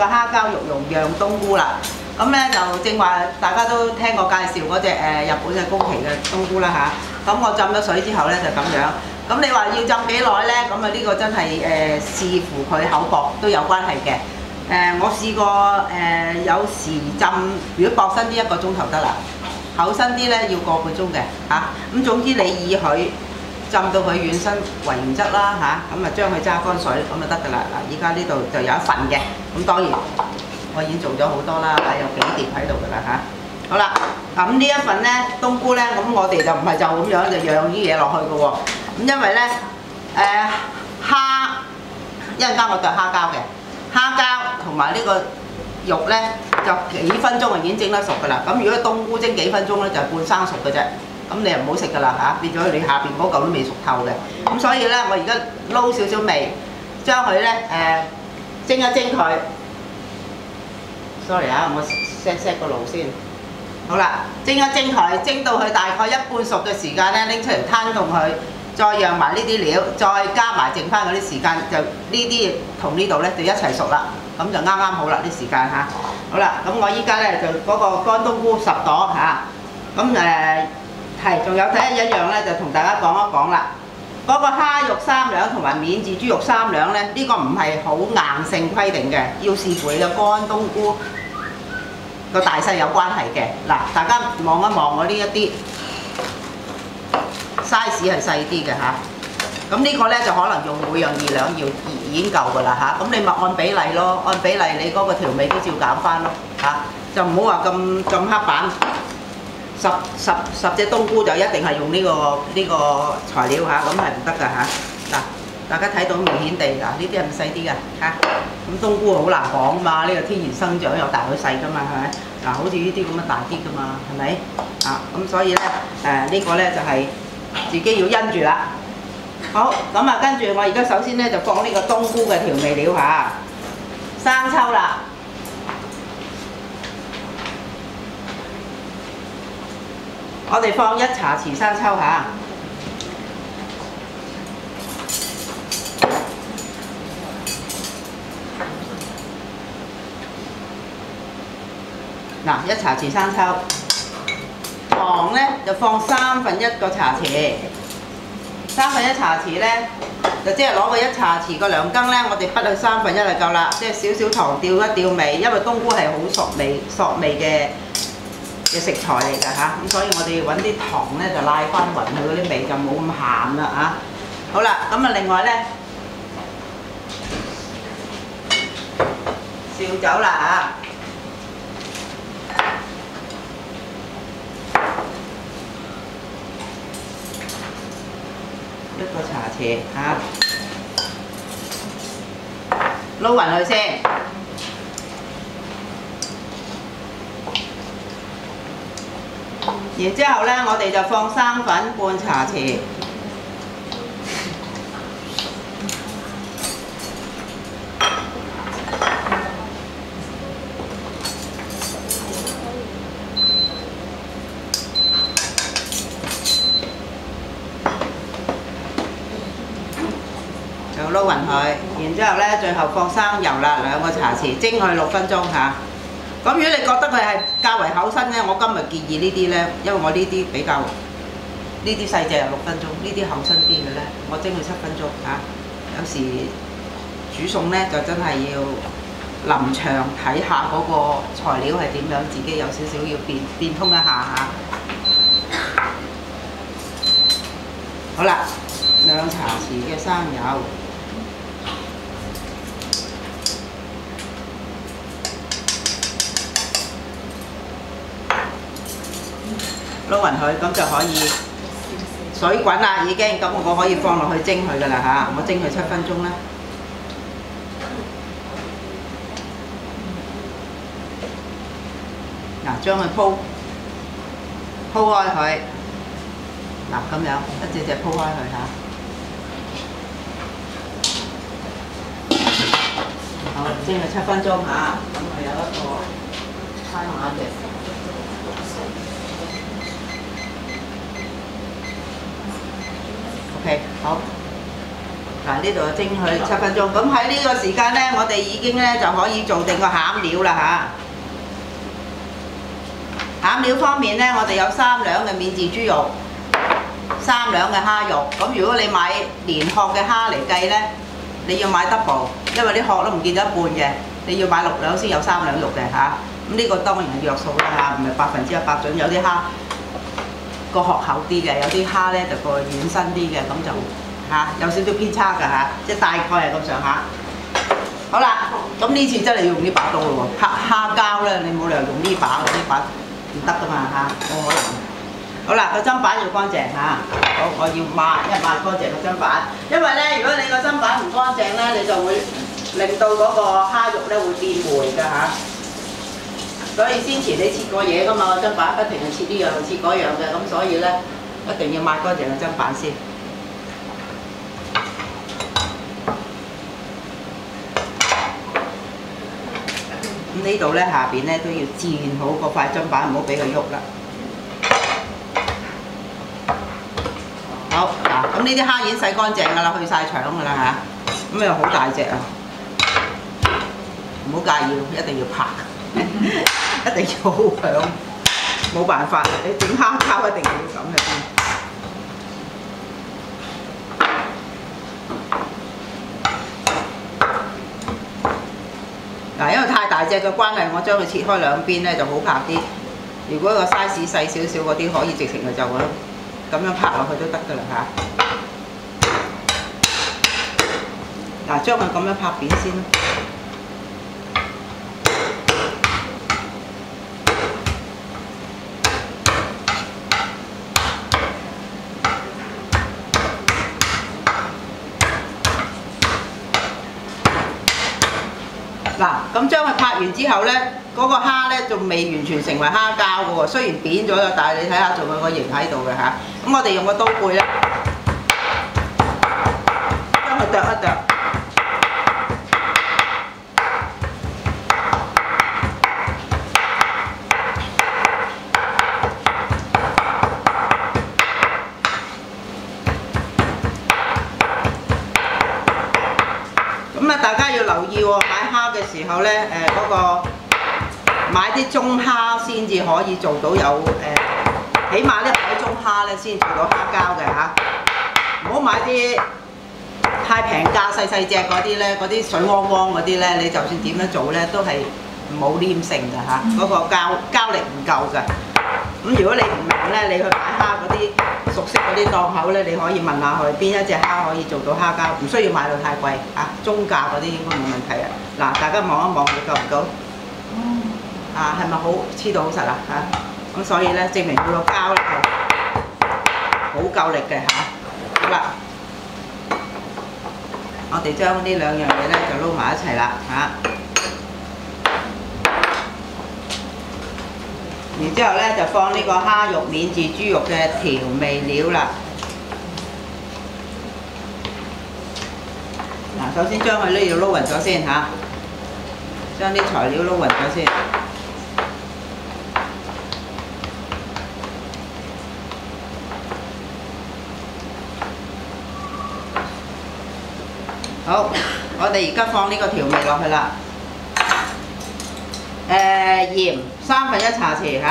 個蝦膠肉蓉釀冬菇啦。咁咧就正話大家都聽過介紹嗰隻日本嘅高崎嘅冬菇啦嚇。咁我浸咗水之後咧就咁樣。咁你話要浸幾耐咧？咁啊呢個真係視乎佢厚薄都有關係嘅。我試過有時浸，如果薄身啲1個鐘頭得啦，厚身啲咧要個半鐘嘅嚇。咁總之你以佢浸到佢軟身為原則啦嚇，咁啊將佢揸乾水咁就得㗎啦。嗱，依家呢度就有一份嘅，咁當然我已經做咗好多啦，有幾碟喺度㗎啦嚇。好啦，咁呢一份咧冬菇咧，咁我哋就唔係就咁樣就釀啲嘢落去㗎喎。咁因為咧蝦，一陣間我剁蝦膠嘅，蝦膠同埋呢個肉咧就幾分鐘就已經整得熟㗎啦。咁如果冬菇蒸幾分鐘咧就係半生熟嘅啫。咁你又唔好食㗎啦嚇，變咗你下邊嗰嚿都未熟透嘅。咁所以咧，我而家撈少少味，將佢咧蒸一蒸佢。sorry 啊，我set 個爐先。好啦，蒸一蒸佢，蒸到佢大概1半熟嘅時間咧，拎出嚟攤凍佢，再釀埋呢啲料，再加埋剩翻嗰啲時間，就呢啲同呢度咧就一齊熟啦。咁就啱啱好啦啲時間嚇。好啦，咁我依家咧就嗰個乾冬菇10朵嚇。咁係，仲有第一樣咧，就同大家講一講啦。嗰個蝦肉3兩同埋免治豬肉3兩咧，呢個唔係好硬性規定嘅，要視乎你嘅乾冬菇個大細有關係嘅。嗱，大家望一望我呢一啲 size 係細啲嘅嚇。咁呢個咧就可能用每樣2兩要已經夠㗎啦嚇。咁你咪按比例咯，按比例你嗰個調味都照減翻咯嚇，就唔好話咁刻板。十隻冬菇就一定係用呢個材料嚇，咁係唔得㗎嚇。嗱，大家睇到明顯地嗱，呢啲係咪細啲㗎嚇？咁冬菇好難講嘛，呢個天然生長有大有細㗎嘛，係咪？嗱，好似呢啲咁樣大啲㗎嘛，係咪？啊，咁所以咧呢個咧就係自己要因住啦。好，咁啊跟住我而家首先咧就放呢個冬菇嘅調味料嚇，生抽啦。我哋放1茶匙生抽嚇，嗱1茶匙生抽，糖咧就放1/3個茶匙，1/3茶匙咧就即係攞個1茶匙個涼羹咧，我哋滗去1/3就夠啦，即係少少糖調一調味，因為冬菇係好索味嘅食材嚟㗎嚇，咁所以我哋揾啲糖咧就拉翻勻佢嗰啲味，就冇咁鹹啦嚇。好啦，咁啊另外咧紹酒啦嚇，1個茶匙嚇，撈勻佢先。然之後咧，我哋就放生粉半茶匙，就撈勻佢。然之後咧，最後放生油啦，2個茶匙，蒸佢6分鐘嚇。咁如果你覺得佢係較為厚身咧，我今日建議呢啲咧，因為我呢啲比較呢啲細隻6分鐘，呢啲厚身啲嘅咧，我蒸佢7分鐘嚇。有時煮餸咧就真係要臨場睇下嗰個材料係點樣，自己有少少要變通一下嚇。好啦，2茶匙嘅生油。撈勻佢，咁就可以水滾啦已經，咁我可以放落去蒸佢㗎啦嚇，我蒸佢7分鐘啦。嗱，將佢鋪開佢，嗱咁樣一隻隻鋪開佢嚇。好，蒸佢7分鐘嚇，咁我有一個餐碼嘅。OK， 好。嗱，呢度蒸佢7分鐘，咁喺呢個時間呢，我哋已經呢就可以做定個餡料啦嚇。餡料方面呢，我哋有3兩嘅免治豬肉，3兩嘅蝦肉。咁如果你買連殼嘅蝦嚟計呢，你要買 double， 因為啲殼都唔見咗一半嘅，你要買6兩先有3兩肉嘅嚇。咁呢個當然係約數啦嚇，唔係100%準。有啲蝦個殼厚啲嘅，有啲蝦呢就個軟身啲嘅，咁就有少少偏差㗎嚇，即係大概係咁上下。好啦，咁呢次真係要用呢把刀咯喎，蝦膠咧你冇理由用呢把唔得㗎嘛嚇，冇可能。好啦，個砧板要乾淨嚇，好，我要抹乾淨個砧板，因為咧如果你個砧板唔乾淨咧，你就會令到嗰個蝦肉咧會變霉㗎嚇。所以先前你切過嘢㗎嘛，個砧板不停係切呢樣切嗰樣嘅，咁所以咧一定要抹乾淨個砧板先。咁呢度咧下邊咧都要墊好個塊砧板，唔好俾佢喐啦。好嗱，咁呢啲蝦已經洗乾淨㗎啦，去晒腸㗎啦嚇。咁又好大隻啊！唔好介意，一定要拍，一定要好響，冇辦法，你整蝦膠一定要咁嘅先。嗱，因為太大隻嘅關係，我將佢切開兩邊咧就好拍啲。如果個 size 細少少嗰啲，可以直情就咁樣拍落去都得㗎啦嚇。嗱，將佢咁樣拍扁先啦。嗱，咁將佢拍完之後呢，嗰個蝦呢仲未完全成為蝦膠嘅喎，雖然扁咗啦，但係你睇下仲有個形喺度嘅嚇。咁我哋用個刀背呢，將佢剁一剁。大家要留意喎，買蝦嘅時候呢，嗰個買啲中蝦先至可以做到有起碼呢海中蝦呢先做到蝦膠嘅嚇，唔好買啲太平價細隻嗰啲呢，嗰啲水汪汪嗰啲呢，你就算點樣做呢，都係冇黏性嘅嚇，嗰個膠力唔夠嘅。咁如果你唔明呢，你去買蝦嗰啲熟悉嗰啲檔口呢，你可以問下佢邊一隻蝦可以做到蝦膠，唔需要買到太貴嚇，中價嗰啲應該冇問題啊。嗱，大家望一望佢夠唔夠？係咪好黐到好實啊嚇？咁所以呢，證明佢個膠呢好夠力嘅嚇。好啦，我哋將呢兩樣嘢呢就撈埋一齊啦嚇。然之後咧就放呢個蝦肉免治豬肉嘅調味料啦。嗱，首先將佢呢要撈勻咗先嚇，將啲材料撈勻咗先。好，我哋而家放呢個調味落去啦。鹽1/3茶匙嚇，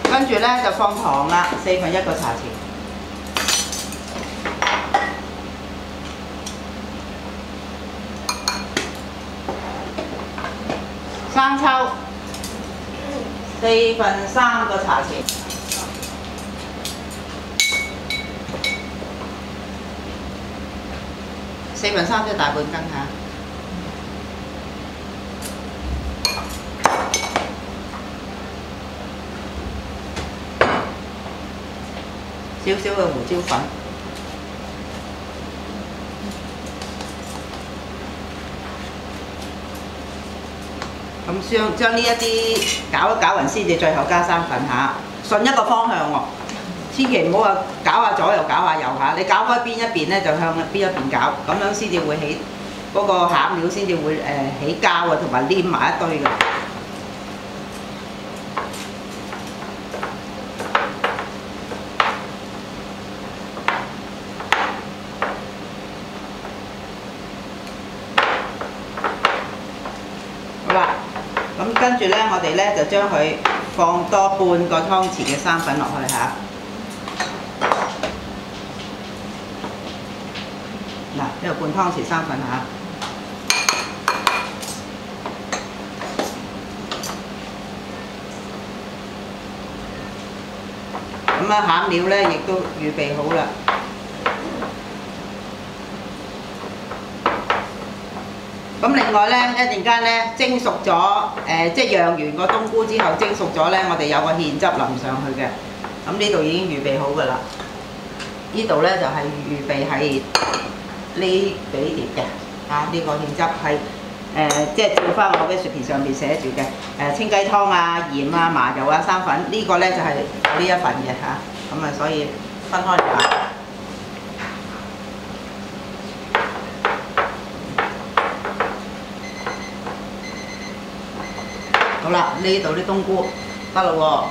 跟住咧就放糖啦，1/4個茶匙，生抽3/4個茶匙。4/3即係大半羹嚇，少少嘅胡椒粉，咁將呢一啲攪一攪勻先至，最後加生粉嚇，順一個方向喎。千祈唔好話攪下左右攪下右嚇，你攪開邊一邊咧就向邊一邊攪，咁樣先至會起嗰個餡料先至會起膠啊，同埋黏埋一堆嘅。跟住咧，我哋咧就將佢放多半個湯匙嘅生粉落去嚇。嗱，呢度半湯匙生粉嚇。咁啊，餡料咧亦都預備好啦。咁另外咧，一陣間咧蒸熟咗，即係釀完個冬菇之後蒸熟咗咧，我哋有個芡汁淋上去嘅。咁呢度已經預備好㗎啦。呢度咧就係預備係呢幾碟嘅，呢個芡汁係即係照翻我嘅雪片上邊寫住嘅，清雞湯啊、鹽啊、麻油啊、生粉，呢個咧就係呢一份嘅嚇。咁啊，所以分開嚟擺。好啦，呢度啲冬菇得啦喎，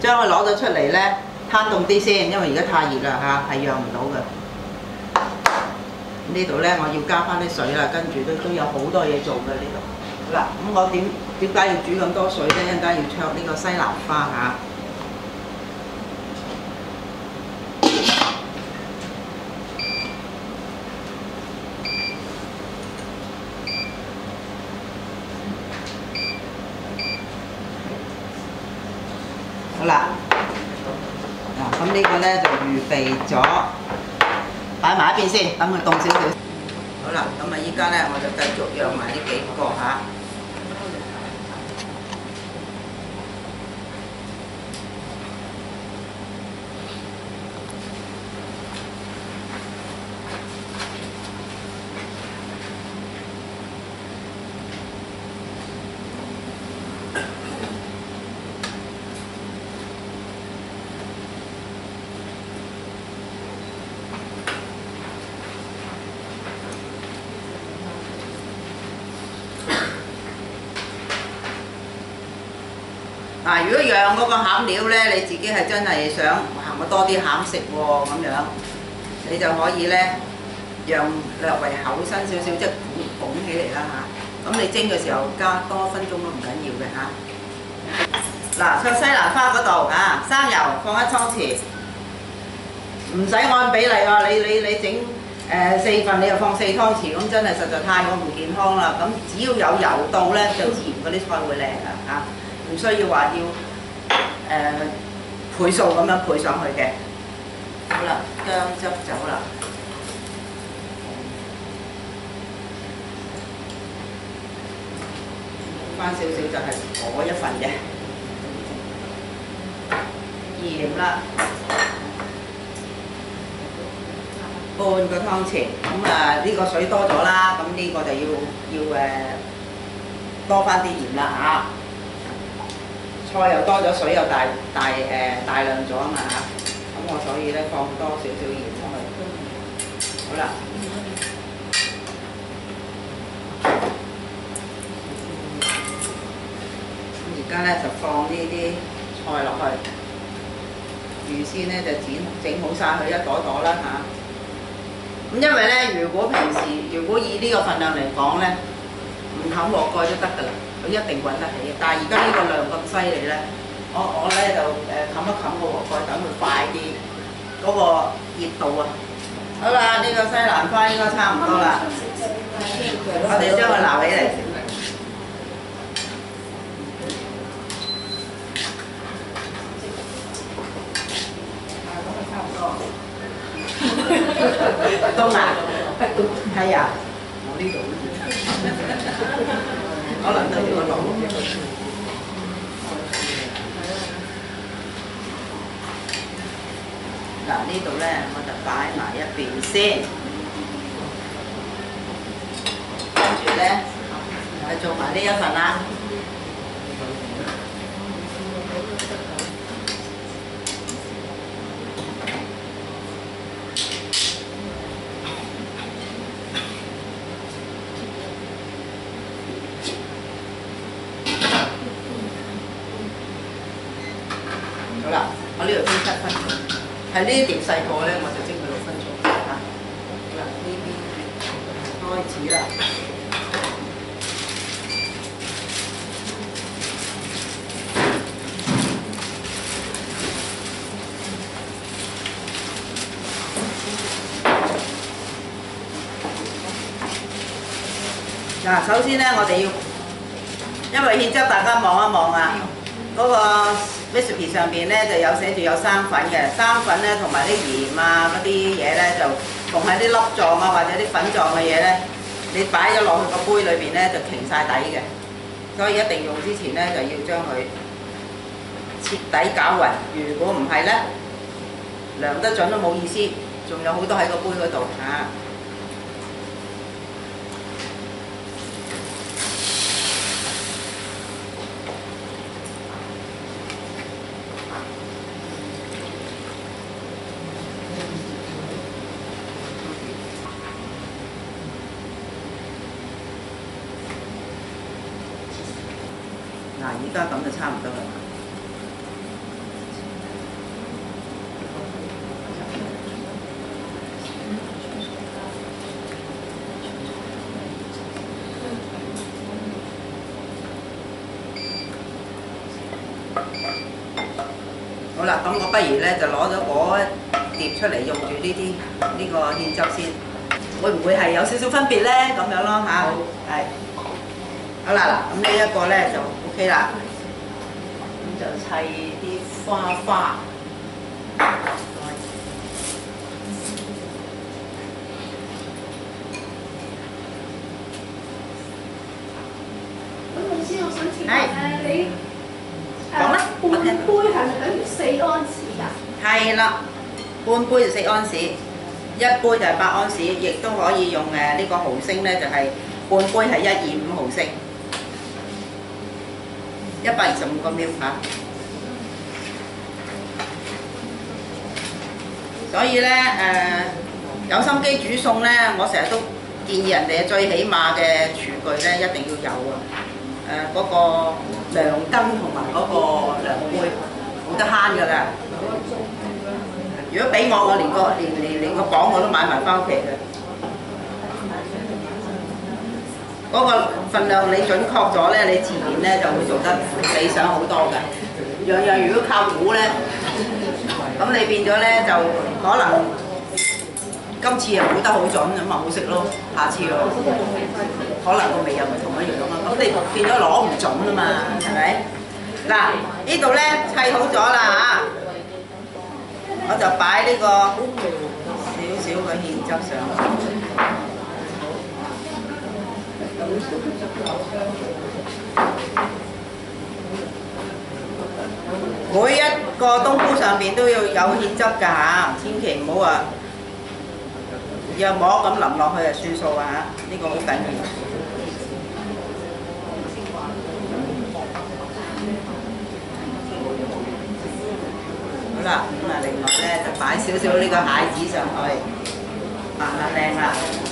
將佢攞咗出嚟咧，攤凍啲先，因為而家太熱啦嚇，係釀唔到嘅。呢度咧我要加翻啲水啦，跟住都有好多嘢做嘅呢度。好啦，咁我點解要煮咁多水咧？一陣間要灼呢個西蘭花嚇。好啦，咁呢個咧就預備咗，擺埋一邊先，等佢凍少少。好啦，咁啊依家咧我就繼續釀埋呢幾個嚇。如果釀嗰個餡料咧，你自己係真係想我多啲餡食喎咁樣，你就可以咧釀略為厚身少少，即係拱起嚟啦嚇。咁你蒸嘅時候加多1分鐘都唔緊要嘅嚇。嗱，個西蘭花嗰度生油放1湯匙，唔使按比例喎，你整4份你就放4湯匙，咁真係實在太過唔健康啦。咁只要有油到咧，就自然嗰啲菜會靚㗎嚇。唔需要話要倍數咁樣配上去嘅。好啦，薑汁走啦，翻少少就係嗰一份嘅鹽啦，半個湯匙。咁呢個水多咗啦，咁呢個就要多翻啲鹽啦嚇。菜又多咗，水又大量咗啊嘛嚇，咁我所以咧放多少少鹽落去。好啦，而家咧就放呢啲菜落去，預先咧就整好晒佢一朵朵啦嚇。咁因為咧，如果以呢個份量嚟講咧，唔冚鑊蓋都得㗎啦。佢一定滾得起，但係而家呢個量咁犀利咧，我咧就冚一冚個鑊蓋，等佢快啲嗰個熱度啊！好啦，呢個西蘭花應該差唔多啦，我哋將佢撈起嚟。凍啊？係啊，我呢度。可能都要落嗱，呢度咧我就擺埋一邊先，跟住咧就做埋呢一份啦。好啦，我呢度蒸7分鐘，係呢一碟細個咧，我就蒸佢6分鐘嚇。好啦，呢始啦。嗱，首先咧，我哋要，因為芡汁大家望一望啊，嗰個 recipe 上邊咧就有寫住有生粉嘅，生粉咧同埋啲鹽啊嗰啲嘢咧就逢係啲粒狀啊或者啲粉狀嘅嘢咧，你擺咗落去個杯裏邊咧就擎晒底嘅，所以一定用之前咧就要將佢徹底攪勻。如果唔係咧，量得準都冇意思，仲有好多喺個杯嗰度嚇。嗱，而家咁就差唔多啦。好啦，咁我不如咧就攞咗嗰一碟出嚟，用住呢個芡汁先，會唔會係有少少分別咧？咁樣咯嚇，係。好啦，嗱，咁呢一個咧就 OK 啦，咁就砌啲花。咁老師，我想請問咧，你講啦，半杯係咪等於4安士㗎？係啦，半杯就4安士，一杯就係8安士，亦都可以用呢個毫升咧，就係半杯係125毫升。125個 ml 嚇，所以咧有心機煮餸咧，我成日都建議人哋最起碼嘅廚具咧一定要有啊，嗰個量羹同埋嗰個量杯，冇得慳㗎啦。如果俾我連個磅我都買埋翻屋企嘅。嗰個份量你準確咗咧，你自然咧就會做得理想好多嘅。樣樣如果靠估咧，咁你變咗咧就可能今次又估得好準，咁咪好食咯。下次咯，可能個味又唔同一樣啊。咁你變咗攞唔準啊嘛，係咪？嗱，呢度咧砌好咗啦嚇，我就擺呢個少少嘅芡汁上去。每一個冬菇上邊都要有芡汁㗎嚇，千祈唔好話藥膜咁淋落去就算數啊嚇，呢個好緊要。好啦，咁啊另外咧就擺少少呢個蟹子上去，啊靚啦〜